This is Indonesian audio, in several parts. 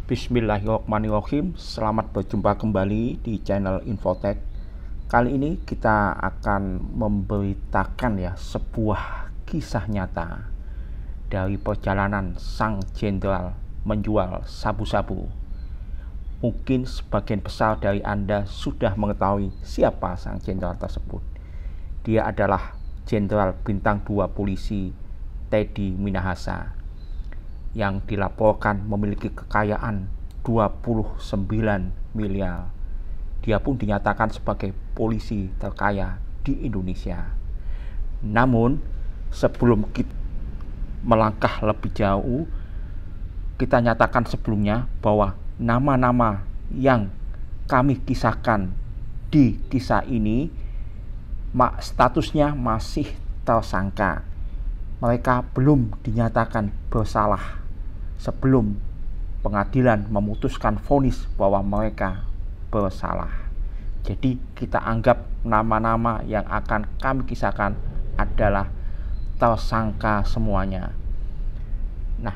Bismillahirrahmanirrahim. Selamat berjumpa kembali di channel Infotech. Kali ini kita akan memberitakan sebuah kisah nyata dari perjalanan sang jenderal menjual sabu-sabu. Mungkin sebagian besar dari Anda sudah mengetahui siapa sang jenderal tersebut. Dia adalah Jenderal Bintang 2 Polisi Teddy Minahasa yang dilaporkan memiliki kekayaan 29 miliar. Dia pun dinyatakan sebagai polisi terkaya di Indonesia. Namun, sebelum kita melangkah lebih jauh, kita nyatakan sebelumnya bahwa nama-nama yang kami kisahkan di kisah ini statusnya masih tersangka. Mereka belum dinyatakan bersalah sebelum pengadilan memutuskan vonis bahwa mereka bersalah. Jadi kita anggap nama-nama yang akan kami kisahkan adalah tersangka semuanya. Nah,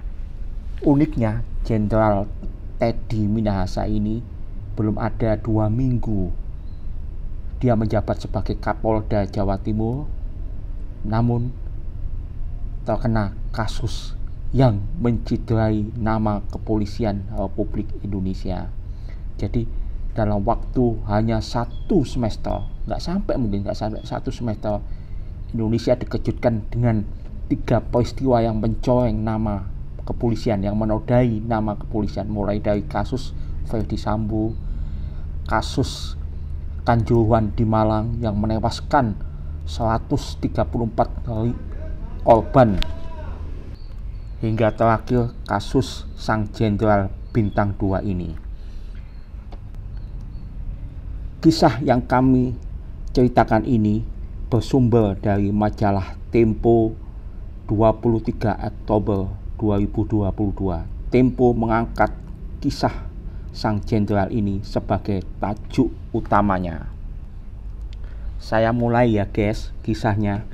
uniknya Jenderal Teddy Minahasa ini belum ada 2 minggu dia menjabat sebagai Kapolda Jawa Timur, namun terkena kasus yang menciderai nama kepolisian Republik Indonesia. Jadi dalam waktu hanya 1 semester, nggak sampai 1 semester, Indonesia dikejutkan dengan 3 peristiwa yang mencoreng nama kepolisian, yang menodai nama kepolisian, mulai dari kasus Ferdy Sambo, kasus Kanjuruhan di Malang yang menewaskan 134 korban, hingga terakhir kasus sang Jenderal Bintang 2 ini. Kisah yang kami ceritakan ini bersumber dari majalah Tempo 23 Oktober 2022. Tempo mengangkat kisah sang jenderal ini sebagai tajuk utamanya. Saya mulai guys kisahnya.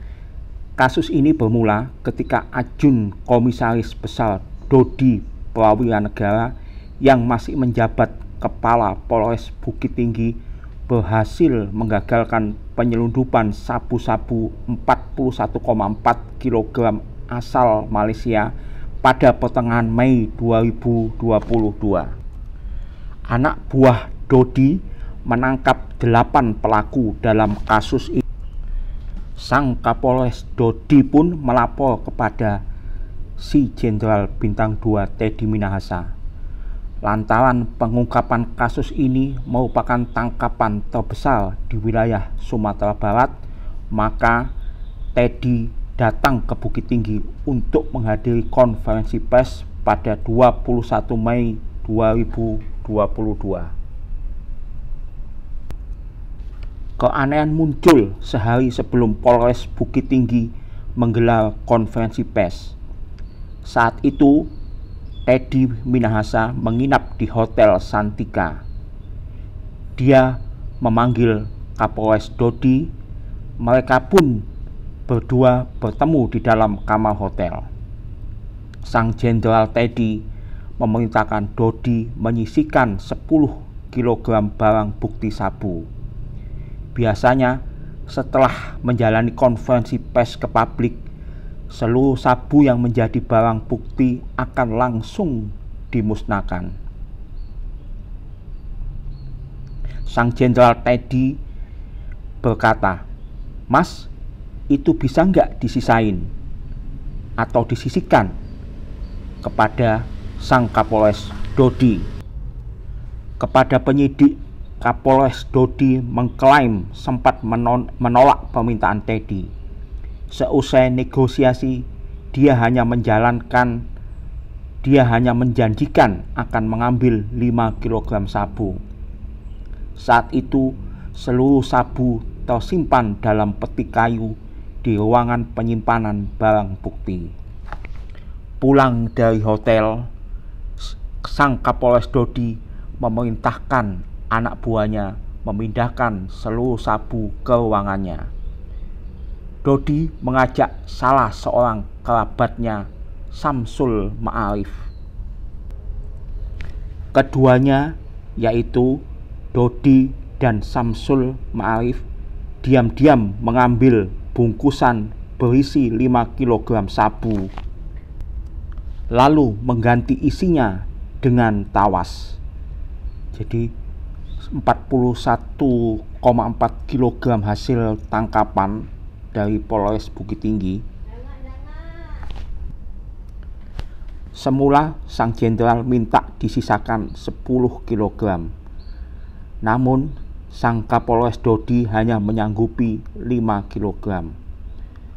Kasus ini bermula ketika Ajun Komisaris Besar Dodi Prawira Negara yang masih menjabat Kepala Polres Bukit Tinggi berhasil menggagalkan penyelundupan sabu-sabu 41,4 kg asal Malaysia pada pertengahan Mei 2022. Anak buah Dodi menangkap 8 pelaku dalam kasus ini. Sang Kapolres Dodi pun melapor kepada si Jenderal Bintang 2 Teddy Minahasa. Lantaran pengungkapan kasus ini merupakan tangkapan terbesar di wilayah Sumatera Barat, maka Teddy datang ke Bukit Tinggi untuk menghadiri konferensi pers pada 21 Mei 2022. Keanehan muncul sehari sebelum Polres Bukit Tinggi menggelar konferensi pers. Saat itu, Teddy Minahasa menginap di Hotel Santika. Dia memanggil Kapolres Dodi. Mereka pun berdua bertemu di dalam kamar hotel. Sang Jenderal Teddy memerintahkan Dodi menyisihkan 10 kg barang bukti sabu. Biasanya setelah menjalani konferensi pers ke publik, seluruh sabu yang menjadi barang bukti akan langsung dimusnahkan. Sang Jenderal Teddy berkata, "Mas, itu bisa nggak disisain atau disisihkan?" kepada sang Kapolres Dodi. Kepada penyidik, Kapolres Dodi mengklaim sempat menolak permintaan Teddy. Seusai negosiasi, dia hanya menjanjikan akan mengambil 5 kg sabu. Saat itu, seluruh sabu tersimpan dalam peti kayu di ruangan penyimpanan barang bukti. Pulang dari hotel, sang Kapolres Dodi memerintahkan anak buahnya memindahkan seluruh sabu ke ruangannya. Dodi mengajak salah seorang kerabatnya, Samsul Ma'arif. Keduanya, yaitu Dodi dan Samsul Ma'arif, diam-diam mengambil bungkusan berisi 5 kg sabu, lalu mengganti isinya dengan tawas. Jadi 41,4 kg hasil tangkapan dari Polres Bukit Tinggi. Semula sang jenderal minta disisakan 10 kg. Namun sang Kapolres Dodi hanya menyanggupi 5 kg.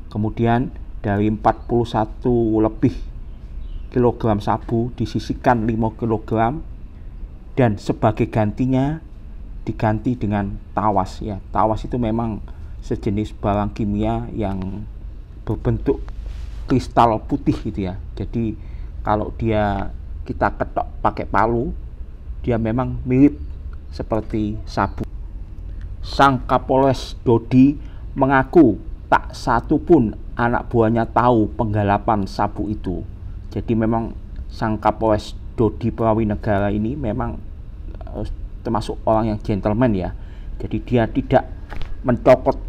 Kemudian dari 41 lebih kilogram sabu disisihkan 5 kg dan sebagai gantinya diganti dengan tawas ya. Tawas itu memang sejenis barang kimia yang berbentuk kristal putih gitu ya. Jadi kalau kita ketok pakai palu, dia memang mirip seperti sabu. Sang Kapolres Dodi mengaku tak satu pun anak buahnya tahu penggalapan sabu itu. Jadi memang sang Kapolres Dodi Prawinegara ini memang termasuk orang yang gentleman ya. Jadi dia tidak mencokot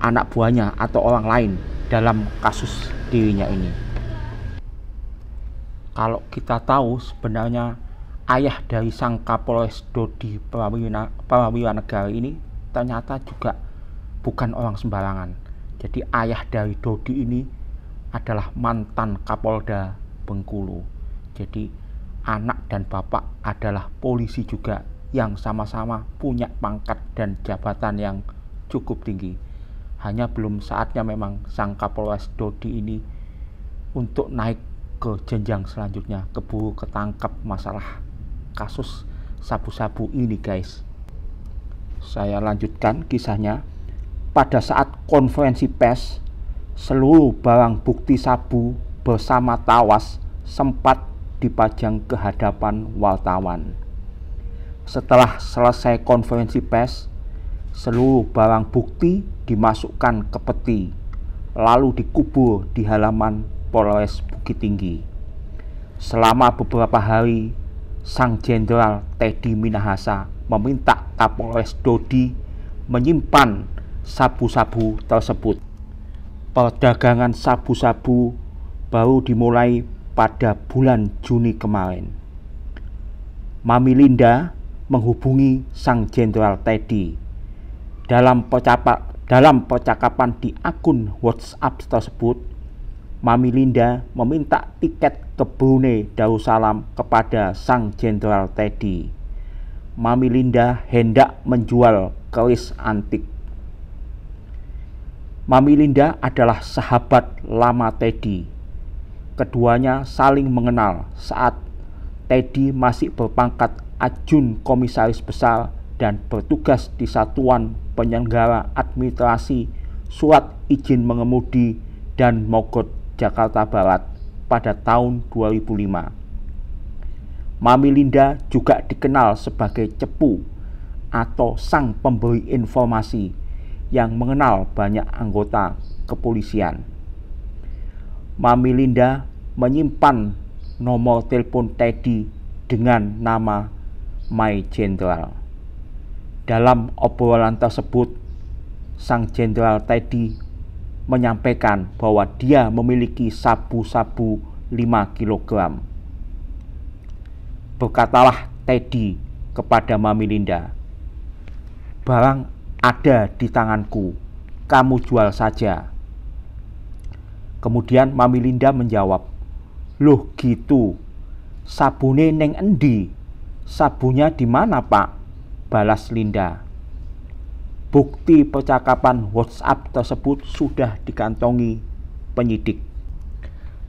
anak buahnya atau orang lain dalam kasus dirinya ini. Kalau kita tahu sebenarnya ayah dari sang Kapolres Dodi Prawinegara ini ternyata juga bukan orang sembarangan. Jadi ayah dari Dodi ini adalah mantan Kapolda Bengkulu. Jadi anak dan bapak adalah polisi juga yang sama-sama punya pangkat dan jabatan yang cukup tinggi. Hanya belum saatnya memang sang Kapolres Dodi ini untuk naik ke jenjang selanjutnya, keburu ketangkap masalah kasus sabu-sabu ini guys. Saya lanjutkan kisahnya. Pada saat konferensi pers, seluruh barang bukti sabu bersama tawas sempat dipajang ke hadapan wartawan. Setelah selesai konferensi pers, seluruh barang bukti dimasukkan ke peti, lalu dikubur di halaman Polres Bukit Tinggi. Selama beberapa hari, sang Jenderal Teddy Minahasa meminta Kapolres Dodi menyimpan sabu-sabu tersebut. Perdagangan sabu-sabu baru dimulai pada bulan Juni kemarin. Mami Linda menghubungi sang Jenderal Teddy. Dalam percakapan di akun WhatsApp tersebut, Mami Linda meminta tiket ke Brunei Darussalam kepada sang Jenderal Teddy. Mami Linda hendak menjual keris antik. Mami Linda adalah sahabat lama Teddy. Keduanya saling mengenal saat Teddy masih berpangkat Ajun Komisaris Besar dan bertugas di Satuan Penyelenggara Administrasi Surat Izin Mengemudi dan Mogot Jakarta Barat pada tahun 2005. Mami Linda juga dikenal sebagai Cepu atau sang pemberi informasi yang mengenal banyak anggota kepolisian. Mami Linda menyimpan nomor telepon Teddy dengan nama My Jenderal. Dalam obrolan tersebut, sang Jenderal Teddy menyampaikan bahwa dia memiliki sabu-sabu 5 kg. Berkatalah Teddy kepada Mami Linda, "Barang ada di tanganku, kamu jual saja." Kemudian Mami Linda menjawab, "Loh gitu, sabune neng endi? Sabunya di mana Pak?" Balas Linda. Bukti percakapan WhatsApp tersebut sudah dikantongi penyidik.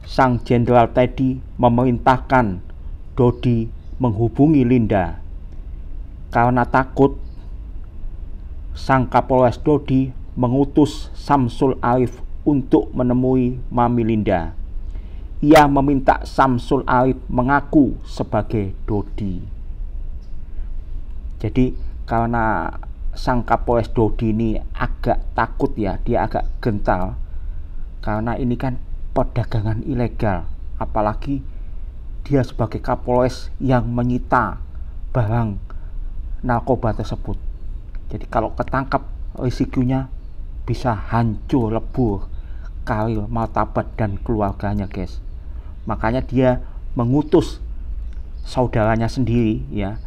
Sang Jenderal Teddy memerintahkan Dodi menghubungi Linda. Karena takut, sang Kapolres Dodi mengutus Samsul Arif untuk menemui Mami Linda. Ia meminta Samsul Arif mengaku sebagai Dodi. Jadi karena sang Kapolres Dodi ini agak takut ya, dia agak gentar karena ini kan perdagangan ilegal, apalagi dia sebagai Kapolres yang menyita barang narkoba tersebut. Jadi kalau ketangkap, risikonya bisa hancur lebur karir, martabat, dan keluarganya, guys. Makanya dia mengutus saudaranya sendiri, ya,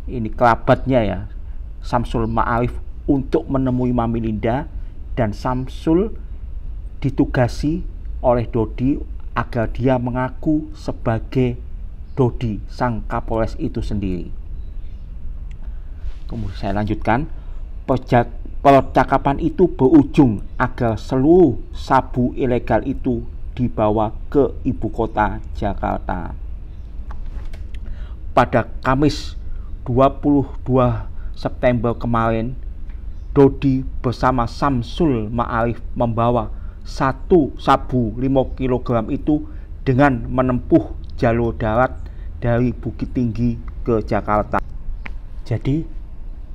ini kerabatnya ya, Samsul Ma'arif, untuk menemui Mami Linda, dan Samsul ditugasi oleh Dodi agar dia mengaku sebagai Dodi, sang Kapolres itu sendiri. Kemudian saya lanjutkan. Percakapan itu berujung agar seluruh sabu ilegal itu dibawa ke ibu kota Jakarta. Pada Kamis 22 September kemarin, Dodi bersama Samsul Ma'arif membawa satu sabu 5 kg itu dengan menempuh jalur darat dari Bukit Tinggi ke Jakarta. Jadi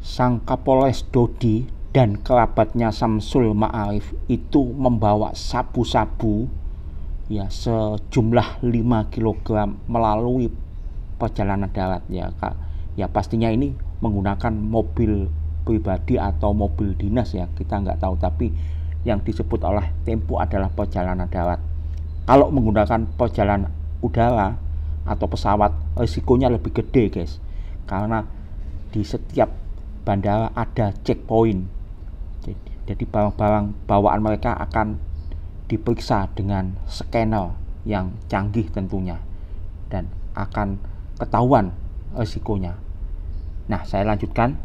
sang Kapolres Dodi dan kerabatnya Samsul Ma'arif itu membawa sabu-sabu ya sejumlah 5 kg melalui perjalanan darat, ya Kak. Ya pastinya ini menggunakan mobil pribadi atau mobil dinas, ya kita nggak tahu, tapi yang disebut oleh Tempo adalah perjalanan darat. Kalau menggunakan perjalanan udara atau pesawat, risikonya lebih gede, guys, karena di setiap bandara ada checkpoint. Jadi barang-barang bawaan mereka akan diperiksa dengan scanner yang canggih tentunya, dan akan ketahuan risikonya. Nah, saya lanjutkan.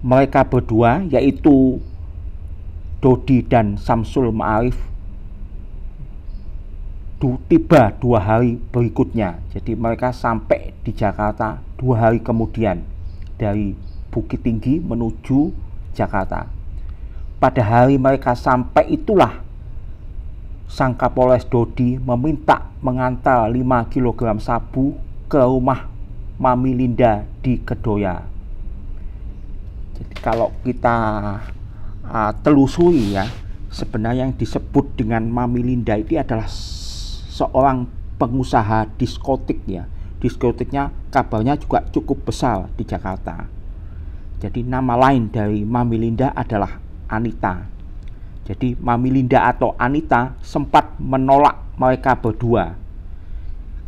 Mereka berdua, yaitu Dodi dan Samsul Ma'arif, tiba 2 hari berikutnya. Jadi mereka sampai di Jakarta 2 hari kemudian dari Bukit Tinggi menuju Jakarta. Pada hari mereka sampai itulah sang Kapolres Dodi meminta mengantar 5 kg sabu ke rumah Mami Linda di Kedoya. Jadi kalau kita telusuri ya, sebenarnya yang disebut dengan Mami Linda ini adalah seorang pengusaha diskotik ya. Diskotiknya kabarnya juga cukup besar di Jakarta. Jadi nama lain dari Mami Linda adalah Anita. Jadi Mami Linda atau Anita sempat menolak mereka berdua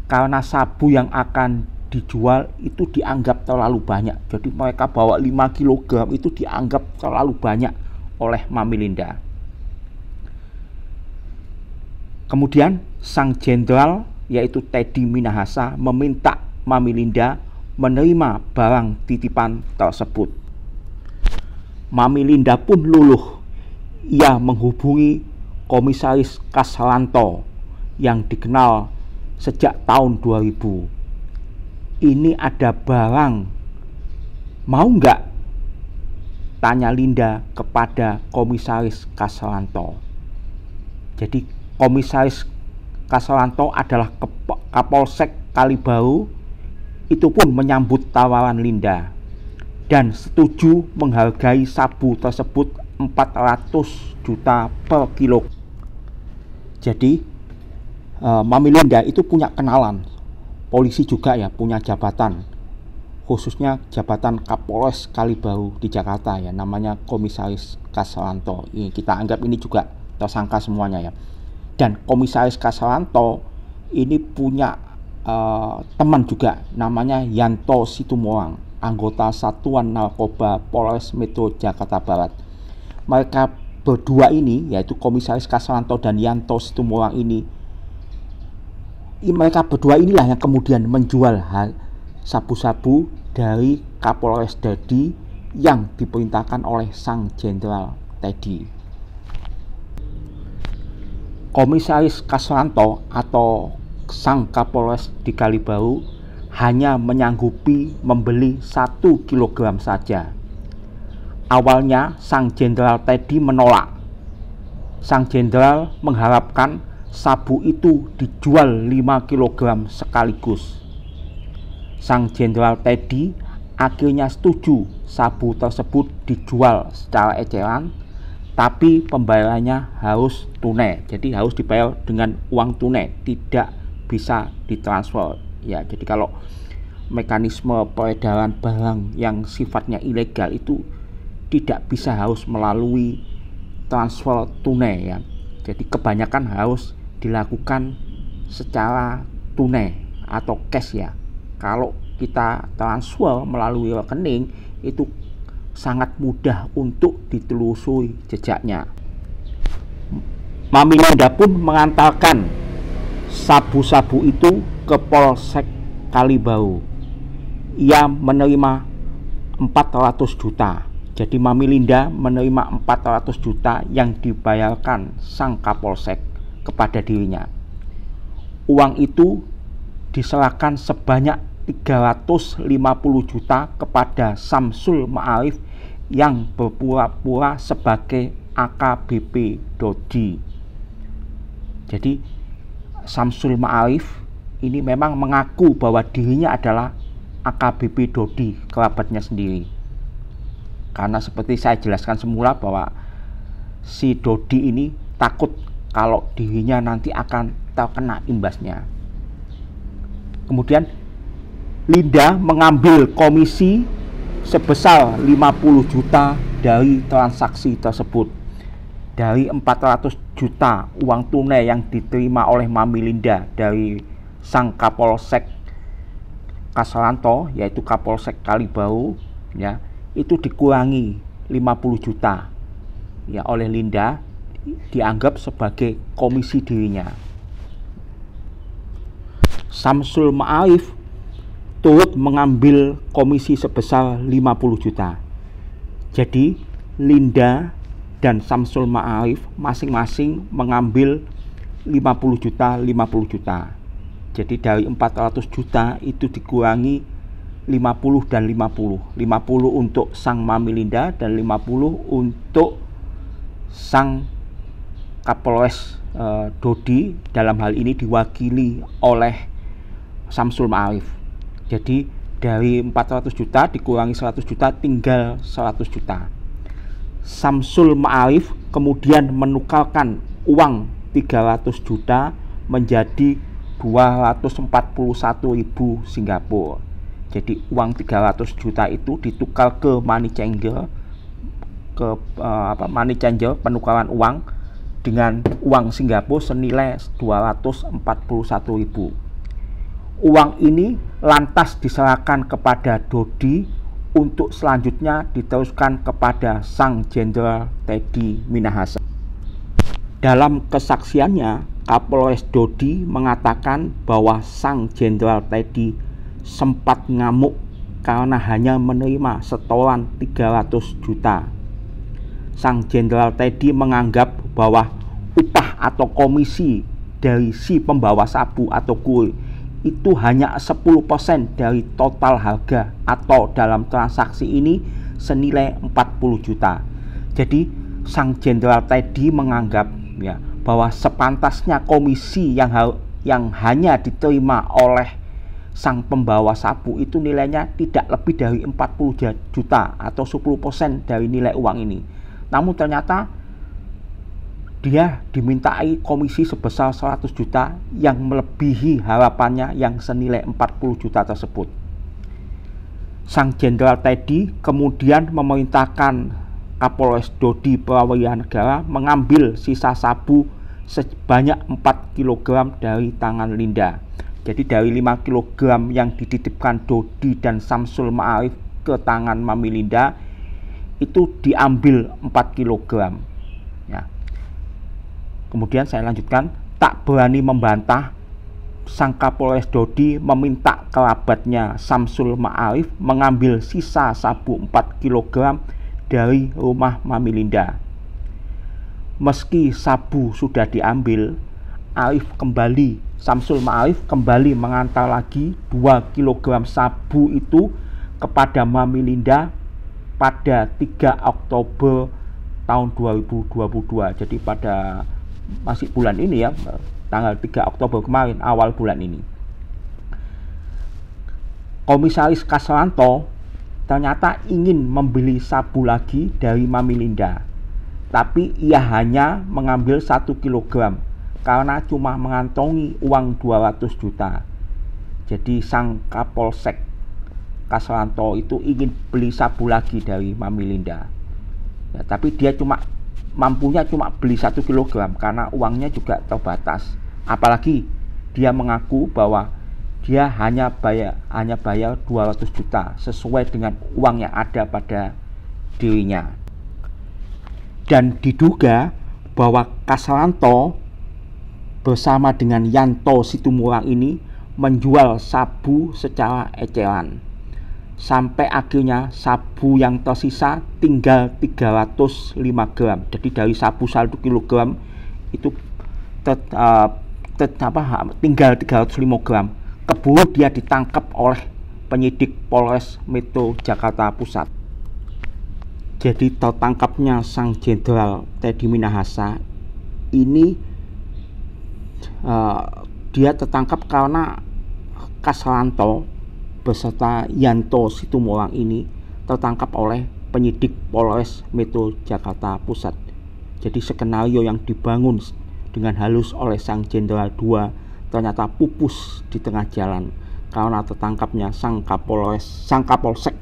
karena sabu yang akan dijual itu dianggap terlalu banyak. Jadi mereka bawa 5 kg itu dianggap terlalu banyak oleh Mami Linda. Kemudian sang jenderal yaitu Teddy Minahasa meminta Mami Linda menerima barang titipan tersebut. Mami Linda pun luluh. Ia menghubungi Komisaris Kasranto yang dikenal sejak tahun 2000. Ini ada barang, mau nggak? Tanya Linda kepada Komisaris Kasranto. Jadi Komisaris Kasranto adalah Kapolsek Kalibaru, itu pun menyambut tawaran Linda dan setuju menghargai sabu tersebut 400 juta per kilo. Jadi Mami Linda itu punya kenalan polisi juga ya, punya jabatan, khususnya jabatan Kapolres Kalibaru di Jakarta ya, namanya Komisaris Kasranto. Ini kita anggap ini juga tersangka semuanya ya. Dan Komisaris Kasranto ini punya teman juga, namanya Yanto Situmorang, anggota Satuan Narkoba Polres Metro Jakarta Barat. Mereka berdua ini, yaitu Komisaris Kasranto dan Yanto Situmorang ini, mereka berdua inilah yang kemudian menjual sabu-sabu dari Kapolres Dodi yang diperintahkan oleh sang Jenderal Teddy. Komisaris Kasranto atau sang Kapolres di Kalibaru hanya menyanggupi membeli 1 kg saja. Awalnya sang Jenderal Teddy menolak. Sang Jenderal mengharapkan sabu itu dijual 5 kg sekaligus. Sang Jenderal Teddy akhirnya setuju sabu tersebut dijual secara eceran tapi pembayarannya harus tunai. Jadi harus dibayar dengan uang tunai, tidak bisa ditransfer. Ya, jadi kalau mekanisme peredaran barang yang sifatnya ilegal itu tidak bisa harus melalui transfer tunai ya. Jadi kebanyakan harus dilakukan secara tunai atau cash ya. Kalau kita transfer melalui rekening itu sangat mudah untuk ditelusuri jejaknya. Mami Linda pun mengantarkan sabu-sabu itu ke Polsek Kalibau. Ia menerima 400 juta. Jadi Mami Linda menerima 400 juta yang dibayarkan sang Kapolsek kepada dirinya. Uang itu diserahkan sebanyak 350 juta kepada Samsul Ma'arif yang berpura-pura sebagai AKBP Dodi. Jadi Samsul Ma'arif ini memang mengaku bahwa dirinya adalah AKBP Dodi, kerabatnya sendiri. Karena seperti saya jelaskan semula bahwa si Dodi ini takut kalau dirinya nanti akan terkena imbasnya. Kemudian Linda mengambil komisi sebesar 50 juta dari transaksi tersebut. Dari 400 juta uang tunai yang diterima oleh Mami Linda dari sang Kapolsek Kasranto, yaitu Kapolsek Kalibau ya, itu dikurangi 50 juta ya oleh Linda, dianggap sebagai komisi dirinya. Samsul Ma'arif turut mengambil komisi sebesar 50 juta. Jadi Linda dan Samsul Ma'arif masing-masing mengambil 50 juta, 50 juta. Jadi dari 400 juta itu dikurangi 50 dan 50. 50 untuk sang Mami Linda dan 50 untuk sang Kapolres Dodi, dalam hal ini diwakili oleh Samsul Ma'arif. Jadi dari 400 juta dikurangi 100 juta tinggal 100 juta. Samsul Ma'arif kemudian menukarkan uang 300 juta menjadi 241.000 Singapura. Jadi uang 300 juta itu ditukar ke money changer, money changer, penukaran uang dengan uang Singapura senilai 241.000. Uang ini lantas diserahkan kepada Dodi untuk selanjutnya diteruskan kepada sang Jenderal Teddy Minahasa. Dalam kesaksiannya, Kapolres Dodi mengatakan bahwa sang Jenderal Teddy sempat ngamuk karena hanya menerima setoran 300 juta. Sang Jenderal Teddy menganggap bahwa upah atau komisi dari si pembawa sabu atau kurir itu hanya 10% dari total harga, atau dalam transaksi ini senilai 40 juta. Jadi sang Jenderal Teddy menganggap ya bahwa sepantasnya komisi yang hanya diterima oleh sang pembawa sabu itu nilainya tidak lebih dari 40 juta atau 10% dari nilai uang ini. Namun ternyata dia dimintai komisi sebesar 100 juta yang melebihi harapannya yang senilai 40 juta tersebut. Sang Jenderal Teddy kemudian memerintahkan Kapolres Dodi Prawiranegara mengambil sisa sabu sebanyak 4 kg dari tangan Linda. Jadi dari 5 kg yang dititipkan Dodi dan Samsul Ma'arif ke tangan Mami Linda itu diambil 4 kg ya. Kemudian saya lanjutkan, tak berani membantah, sang Kapolres Dodi meminta kerabatnya Samsul Ma'arif mengambil sisa sabu 4 kg dari rumah Mami Linda. Meski sabu sudah diambil, Samsul Ma'arif kembali mengantar lagi 2 kg sabu itu kepada Mami Linda pada 3 Oktober tahun 2022. Jadi pada masih bulan ini ya, tanggal 3 Oktober kemarin, awal bulan ini. Komisaris Kasranto ternyata ingin membeli sabu lagi dari Mami Linda. tapi ia hanya mengambil 1 kilogram karena cuma mengantongi uang 200 juta. Jadi sang Kapolsek Kasranto itu ingin beli sabu lagi dari Mami Linda. Ya, tapi dia mampunya cuma beli 1 kilogram karena uangnya juga terbatas. Apalagi dia mengaku bahwa dia hanya bayar 200 juta sesuai dengan uang yang ada pada dirinya. Dan diduga bahwa Kasranto bersama dengan Yanto Situmorang ini menjual sabu secara eceran. Sampai akhirnya sabu yang tersisa tinggal 305 gram. Jadi dari sabu 1 kilogram itu tinggal 305 gram. Keburu dia ditangkap oleh penyidik Polres Metro Jakarta Pusat. Jadi tertangkapnya sang Jenderal Teddy Minahasa ini dia tertangkap karena Kasranto beserta Yanto Situmorang ini tertangkap oleh penyidik Polres Metro Jakarta Pusat. Jadi skenario yang dibangun dengan halus oleh sang Jenderal II ternyata pupus di tengah jalan karena tertangkapnya sang Kapolsek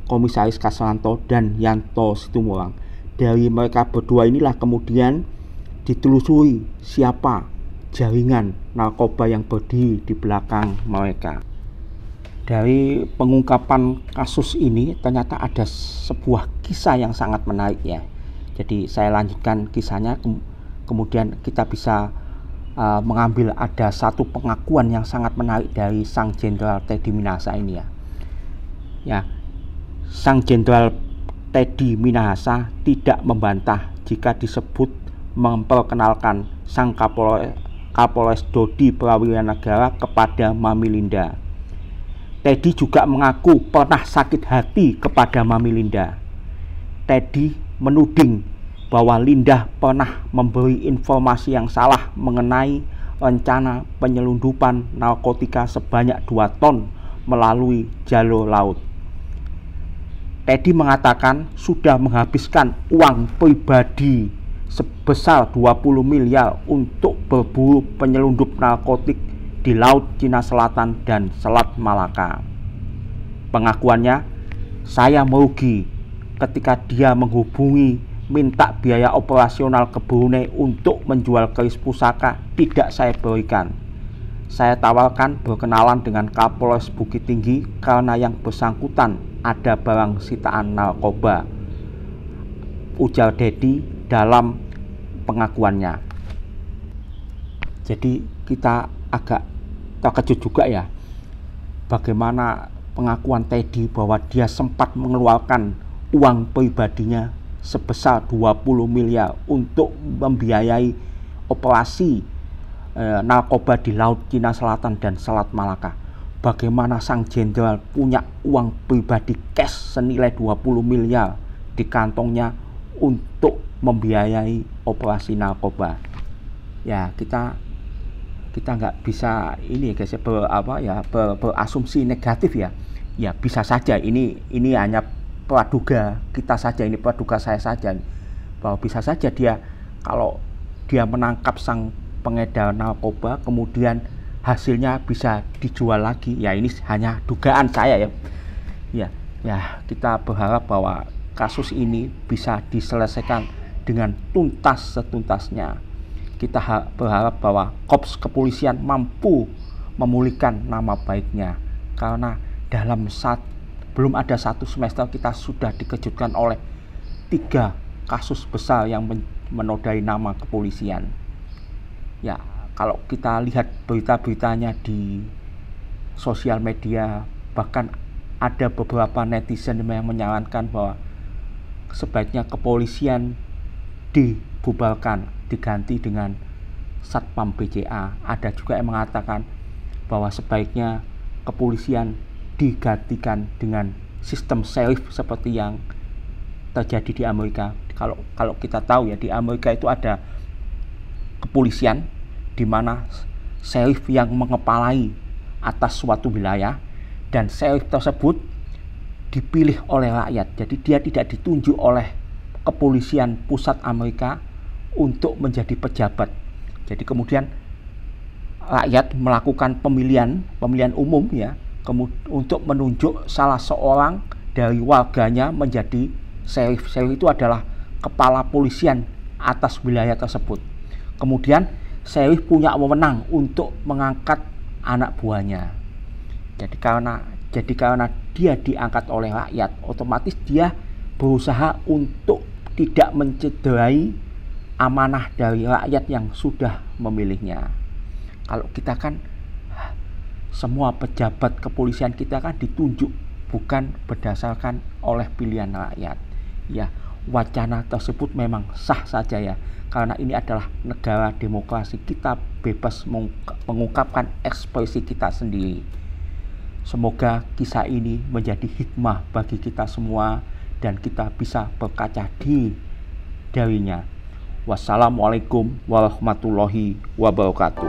Komisaris Kasranto dan Yanto Situmorang. Dari mereka berdua inilah kemudian ditelusuri siapa jaringan narkoba yang berdiri di belakang mereka. Dari pengungkapan kasus ini ternyata ada sebuah kisah yang sangat menarik ya. Jadi saya lanjutkan kisahnya, kemudian kita bisa mengambil ada satu pengakuan yang sangat menarik dari sang Jenderal Teddy Minahasa ini ya. Ya, sang Jenderal Teddy Minahasa tidak membantah jika disebut memperkenalkan sang Kapolres Dodi Prawiranegara kepada Mami Linda. Teddy juga mengaku pernah sakit hati kepada Mami Linda. Teddy menuding bahwa Linda pernah memberi informasi yang salah mengenai rencana penyelundupan narkotika sebanyak 2 ton melalui jalur laut. Teddy mengatakan sudah menghabiskan uang pribadi sebesar 20 miliar untuk berburu penyelundup narkotik di Laut Cina Selatan dan Selat Malaka. Pengakuannya, saya merugi ketika dia menghubungi minta biaya operasional ke Brunei untuk menjual keris pusaka, tidak saya berikan. Saya tawarkan berkenalan dengan Kapolres Bukit Tinggi karena yang bersangkutan ada barang sitaan narkoba, ujar Teddy dalam pengakuannya. Jadi kita agak terkejut juga ya, bagaimana pengakuan Teddy bahwa dia sempat mengeluarkan uang pribadinya sebesar 20 miliar untuk membiayai operasi narkoba di Laut Cina Selatan dan Selat Malaka. Bagaimana sang jenderal punya uang pribadi cash senilai 20 miliar di kantongnya untuk membiayai operasi narkoba. Ya, kita nggak bisa ini guys berasumsi negatif ya. Ya bisa saja ini hanya praduga kita saja, ini praduga saya saja, bahwa bisa saja kalau dia menangkap sang pengedar narkoba kemudian hasilnya bisa dijual lagi. Ya ini hanya dugaan saya ya. Kita berharap bahwa kasus ini bisa diselesaikan dengan tuntas setuntasnya. Kita berharap bahwa korps kepolisian mampu memulihkan nama baiknya, karena belum ada 1 semester kita sudah dikejutkan oleh 3 kasus besar yang menodai nama kepolisian. Ya, kalau kita lihat berita-beritanya di sosial media, bahkan ada beberapa netizen yang menyarankan bahwa sebaiknya kepolisian dibubarkan, diganti dengan Satpam BCA. Ada juga yang mengatakan bahwa sebaiknya kepolisian digantikan dengan sistem sheriff seperti yang terjadi di Amerika. Kalau kita tahu ya, di Amerika itu ada kepolisian di mana sheriff yang mengepalai atas suatu wilayah, dan sheriff tersebut dipilih oleh rakyat. Jadi dia tidak ditunjuk oleh kepolisian pusat Amerika untuk menjadi pejabat. Jadi kemudian rakyat melakukan pemilihan umum ya, untuk menunjuk salah seorang dari warganya menjadi sheriff. Sheriff itu adalah kepala polisian atas wilayah tersebut. Kemudian sheriff punya wewenang untuk mengangkat anak buahnya. Jadi karena dia diangkat oleh rakyat, otomatis dia berusaha untuk tidak mencederai amanah dari rakyat yang sudah memilihnya. Kalau kita kan semua pejabat kepolisian kita kan ditunjuk bukan berdasarkan oleh pilihan rakyat. Ya, wacana tersebut memang sah saja ya, karena ini adalah negara demokrasi, kita bebas mengungkapkan ekspresi kita sendiri. Semoga kisah ini menjadi hikmah bagi kita semua dan kita bisa berkaca darinya. Wassalamualaikum warahmatullahi wabarakatuh.